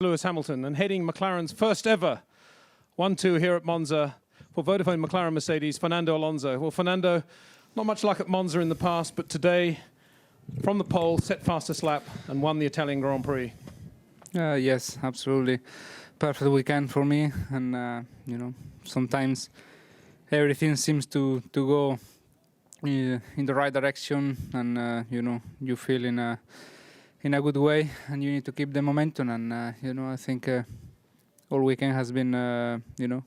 Lewis Hamilton and heading McLaren's first ever 1-2 here at Monza for Vodafone McLaren Mercedes, Fernando Alonso. Well, Fernando, not much luck at Monza in the past, but today, from the pole, set fastest lap and won the Italian Grand Prix. Yes, absolutely. Perfect weekend for me, and sometimes everything seems to go in the right direction, and you feel in a good way, and you need to keep the momentum. And I think all weekend has been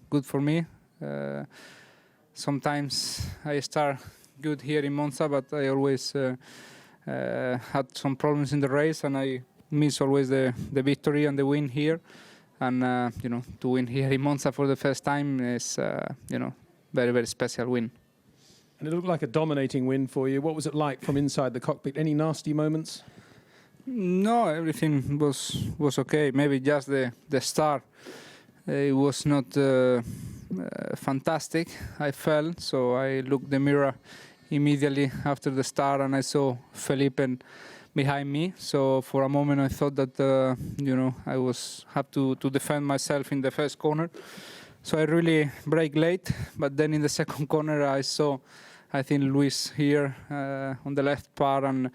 good for me. Sometimes I start good here in Monza, but I always had some problems in the race, and I miss always the victory and the win here. And to win here in Monza for the first time is very, very special win. And it looked like a dominating win for you. What was it like from inside the cockpit? Any nasty moments? No, everything was okay. Maybe just the start. It was not fantastic, I felt. So I looked in the mirror immediately after the start, and I saw Felipe behind me. So for a moment I thought that I have to defend myself in the first corner. So I really brake late, but then in the second corner I think Luis here on the left part, and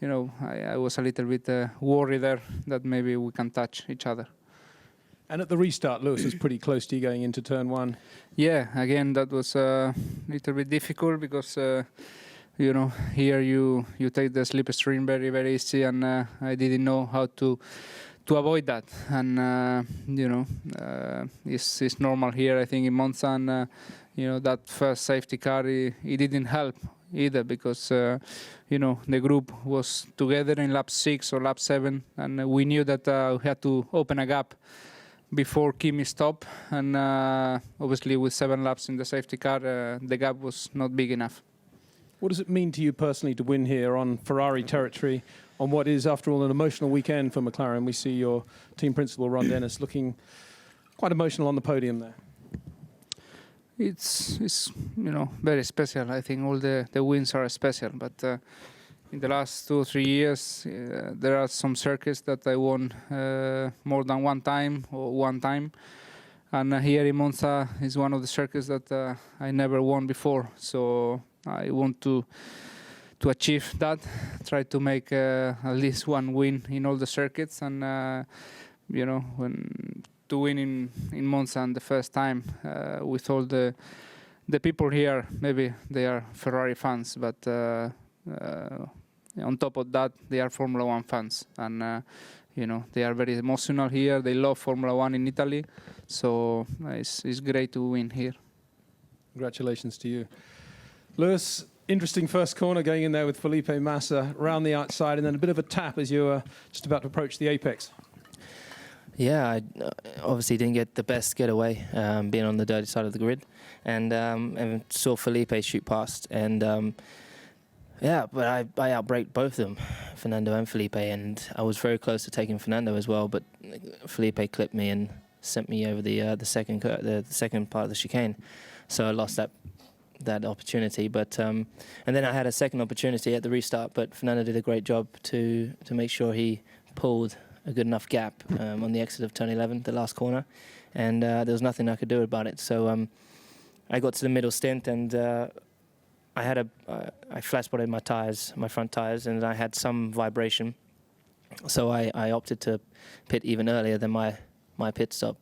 I was a little bit worried there that maybe we can touch each other. And at the restart, Lewis was pretty close to you going into turn one. Yeah, again, that was a little bit difficult because, here you take the slipstream very, very easy, and I didn't know how to avoid that. And, it's normal here, I think, in Monza, and, that first safety car, it didn't help either because, the group was together in lap 6 or lap 7, and we knew that we had to open a gap before Kimi stopped, and obviously with 7 laps in the safety car, the gap was not big enough. What does it mean to you personally to win here on Ferrari territory on what is, after all, an emotional weekend for McLaren? We see your team principal, Ron Dennis, looking quite emotional on the podium there. It's very special. I think all the wins are special, but in the last 2 or 3 years, there are some circuits that I won more than one time or one time. And here in Monza is one of the circuits that I never won before. So I want to achieve that, try to make at least one win in all the circuits. And, to win in Monza and the first time with all the people here, maybe they are Ferrari fans, but on top of that, they are Formula One fans, and they are very emotional here. They love Formula One in Italy, so it's great to win here. Congratulations to you. Lewis, interesting first corner going in there with Felipe Massa around the outside, and then a bit of a tap as you were just about to approach the apex. Yeah, I obviously didn't get the best getaway, being on the dirty side of the grid, and saw Felipe shoot past, and but I outbraked both of them, Fernando and Felipe, and I was very close to taking Fernando as well, but Felipe clipped me and sent me over the second part of the chicane, so I lost that opportunity. But and then I had a second opportunity at the restart, but Fernando did a great job to make sure he pulled a good enough gap on the exit of turn 11, the last corner, and there was nothing I could do about it. So I got to the middle stint, and I flat spotted my front tires, and I had some vibration. So I opted to pit even earlier than my pit stop,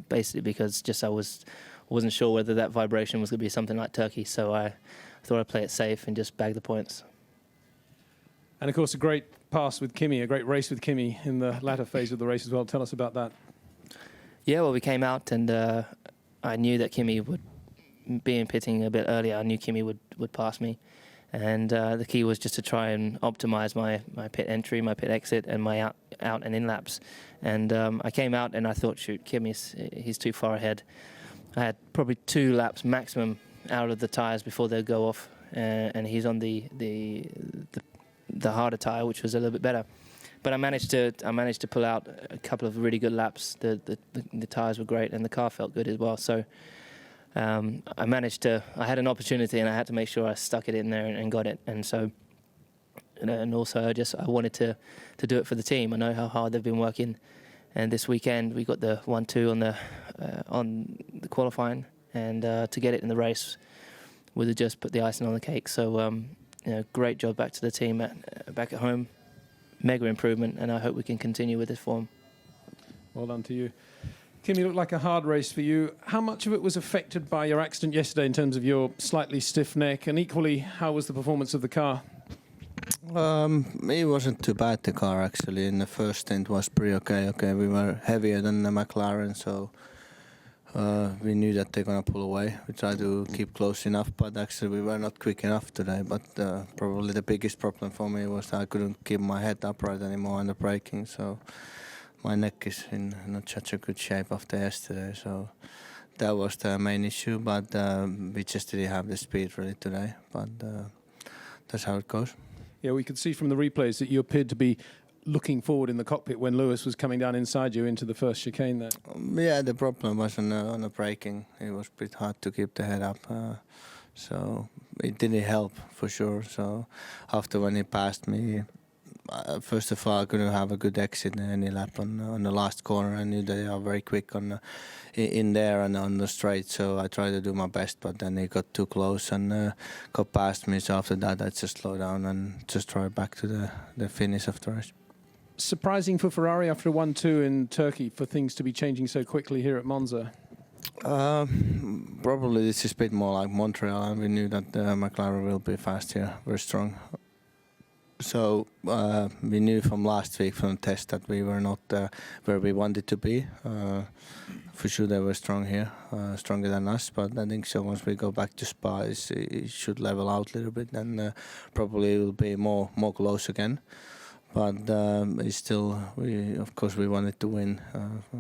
basically because I wasn't sure whether that vibration was going to be something like Turkey. So I thought I'd play it safe and just bag the points. And of course, a great pass with Kimi, a great race with Kimi in the latter phase of the race as well. Tell us about that. Yeah, well, we came out, and I knew that Kimi would be in pitting a bit earlier. I knew Kimi would pass me, and the key was just to try and optimize my pit entry, my pit exit, and my out and in laps. And I came out, and I thought, shoot, he's too far ahead. I had probably 2 laps maximum out of the tires before they'd go off, and he's on the harder tire, which was a little bit better. But I managed to pull out a couple of really good laps. The tires were great, and the car felt good as well. So I had an opportunity, and I had to make sure I stuck it in there and got it. And so and also I wanted to do it for the team. I know how hard they've been working, and this weekend we got the 1-2 on the qualifying, and to get it in the race would have just put the icing on the cake. So great job back to the team back at home, mega improvement, and I hope we can continue with this form. Well done to you. Kim, it looked like a hard race for you. How much of it was affected by your accident yesterday in terms of your slightly stiff neck, and equally, how was the performance of the car? It wasn't too bad, the car, actually. In the first stint was pretty okay. We were heavier than the McLaren, so we knew that they're going to pull away. We tried to keep close enough, but actually we were not quick enough today. But probably the biggest problem for me was I couldn't keep my head upright anymore under braking, so my neck is in not such a good shape after yesterday. So that was the main issue, but we just didn't have the speed really today. But that's how it goes. Yeah, we could see from the replays that you appeared to be looking forward in the cockpit when Lewis was coming down inside you into the first chicane there. Yeah, the problem was on the braking. It was a bit hard to keep the head up, so it didn't help for sure. So after when he passed me, first of all, I couldn't have a good exit in any lap on the last corner. I knew they are very quick in there and on the straight, so I tried to do my best, but then he got too close and got past me. So after that, I just slowed down and just tried back to the finish of the race. Surprising for Ferrari after 1-2 in Turkey for things to be changing so quickly here at Monza. Probably this is a bit more like Montreal, and we knew that McLaren will be fast here, very strong. So we knew from last week from the test that we were not where we wanted to be. For sure they were strong here, stronger than us, but I think so once we go back to Spa, it should level out a little bit, and probably it will be more close again. But it's still, of course we wanted to win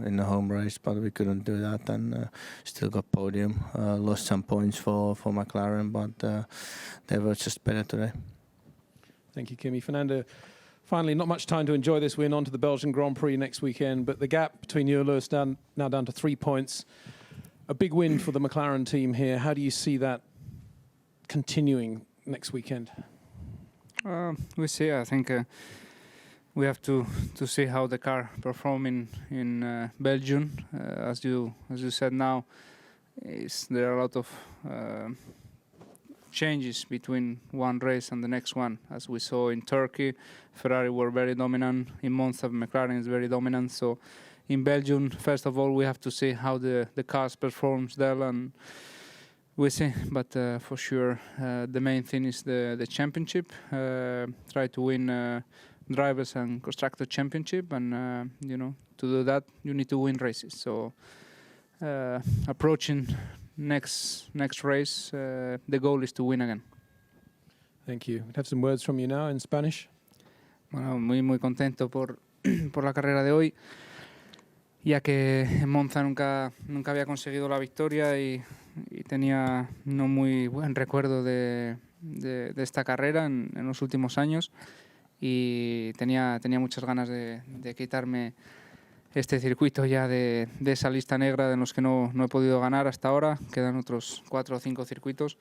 in the home race, but we couldn't do that, and still got podium. Lost some points for McLaren, but they were just better today. Thank you, Kimi. Fernando, finally, not much time to enjoy this win. On to the Belgian Grand Prix next weekend, but the gap between you and Lewis now down to 3 points. A big win for the McLaren team here. How do you see that continuing next weekend? We see. I think we have to see how the car perform in Belgium. As you said now, there are a lot of changes between one race and the next one. As we saw in Turkey, Ferrari were very dominant. In Monza, McLaren is very dominant. So in Belgium, first of all, we have to see how the cars performs there, and we see. But for sure, the main thing is the championship. Try to win drivers and constructor championship, and to do that, you need to win races. So approaching next race, the goal is to win again. Thank you. We'd have some words from you now in Spanish. Bueno, muy contento por la carrera de hoy, ya que en Monza nunca había conseguido la victoria y tenía no muy buen recuerdo de esta carrera en los últimos años, y tenía muchas ganas de quitarme este circuito ya de esa lista negra de los que no he podido ganar hasta ahora. Quedan otros 4 o 5 circuitos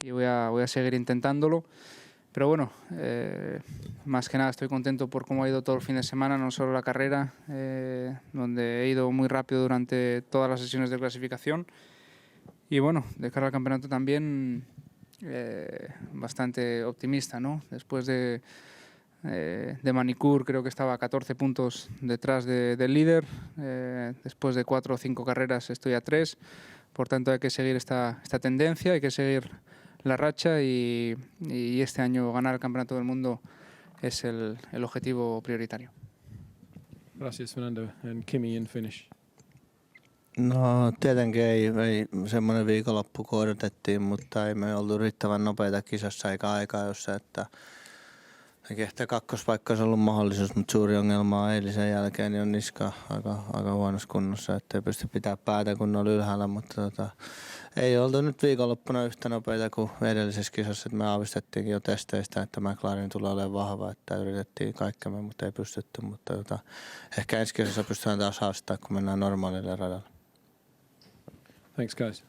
y voy a seguir intentándolo. Pero bueno, más que nada estoy contento por cómo ha ido todo el fin de semana, no solo la carrera, donde he ido muy rápido durante todas las sesiones de clasificación. Y bueno, de cara al campeonato también bastante optimista, ¿no? Después de Manicure creo que estaba a 14 puntos detrás del líder. Después de 4 o 5 carreras estoy a 3. Por tanto hay que seguir esta tendencia, hay que seguir la racha, y este año ganar el Campeonato del Mundo es el objetivo prioritario. Gracias, Fernando. And Kimi in Finnish. No, tietenkin ei semmoinen viikonloppu kun odotettiin, mutta ei me oltu riittävän nopeita kisassa eikä aikaa, jossa että ehkä kakkospaikka olisi ollut mahdollisuus, mutta suuri ongelma on eilisen jälkeen, niin on niska aika huonossa kunnossa, ettei pysty pitää päätä kun oli ylhäällä, mutta ei oltu nyt viikonloppuna yhtä nopeita kuin edellisessä kisassa, että me aavistettiinkin jo testeistä, että McLaren tulee olemaan vahva, että yritettiin kaikkemme, mutta ei pystytty, mutta ehkä ensi kisassa pystytään taas haastamaan, kun mennään normaalille radalle. Thanks, guys.